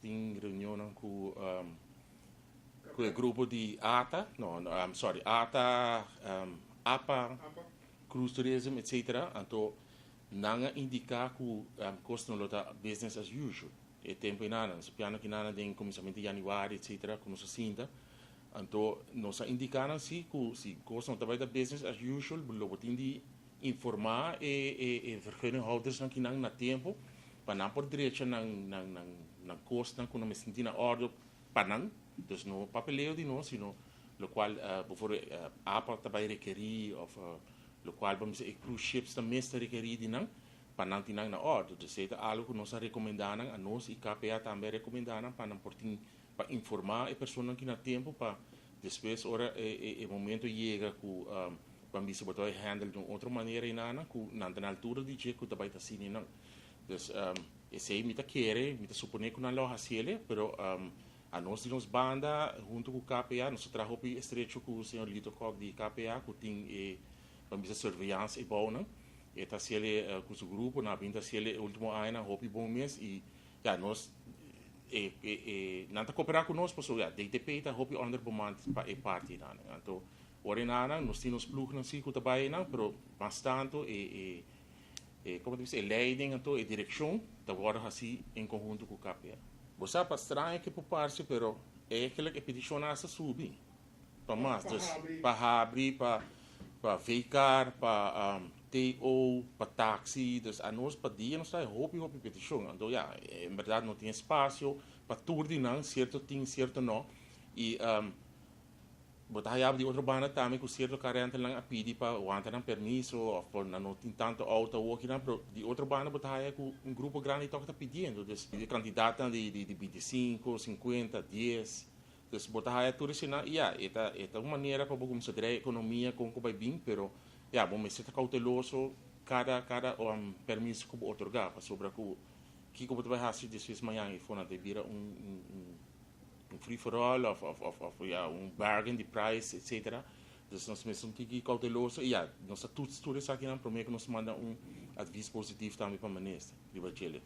tem reunião com o grupo de ATA, ATA, APA, Cruise Tourism, etc. Então, não indicar que custa não business as usual. E tempo inana, se piano que nada tem começamento de janeiro, etc. Como se sinta. Então, nós indicamos que se custa não trabalha business as usual, logo tem de informar e vergunninghouders que não na tempo, para não por direito na custa, quando me sentir na ordem, para não. Dus no papeleo di no, sino lo qual bijvoorbeeld APA daarbij requerir of lo qual vamos dizer cruise ships também está requerir di nang panang tinang na orde. Dus het algo que nós recomendamos a nós e KPA também recomendamos para não portin para informar a pessoa que na tempo para depois hora e momento chega que vamos dizer botar handle de outra maneira e nana que na altura de que daarbij está assim não. Dus esse aí me tá querer, me tá suponer que não lo haciele, pero a nós temos banda junto com o KPA, nós trabalhamos estreito com o senhor Lito Koch de KPA, que tem vamos dizer surveillance e bom, né? E tá se ele com o grupo, na vinda se ele último ano, hope bom mês e já nós não tá cooperar com nós, pessoal, já DTP tá hope under bomand para parte lá, né? Então, ora nada, nós temos plug não sei que tá bem, não, pero bastante como diz, leiding então e direção, tá agora assim em conjunto com o KPA. Você é estranho que por parte, pero é aquele que petição a subir. Para mais, para abrir, para veicar, para TO, para táxi, dus a nós para dia não está hobby petição. Então, já, em verdade não tem espaço para tudo não, certo tem, certo não. E botar de outra banda também com certo carente lang a pedir para aguentar um permisso ou por não tem tanto auto ou aqui não, de outra banda botar com grupo grande que está pedindo, dus de candidato de 25, 50, 10, dus botar tudo isso na, é uma maneira para começar a economia com o vai bem, pero vamos ser cauteloso cada permisso que otorgar para sobre que como vai fazer depois amanhã e for na devira free for all bargain de price, etc. Dus nós mesmo tem que ir cauteloso e nós tudo isso aqui não promete que nós manda aviso positivo também para o ministro de Chile.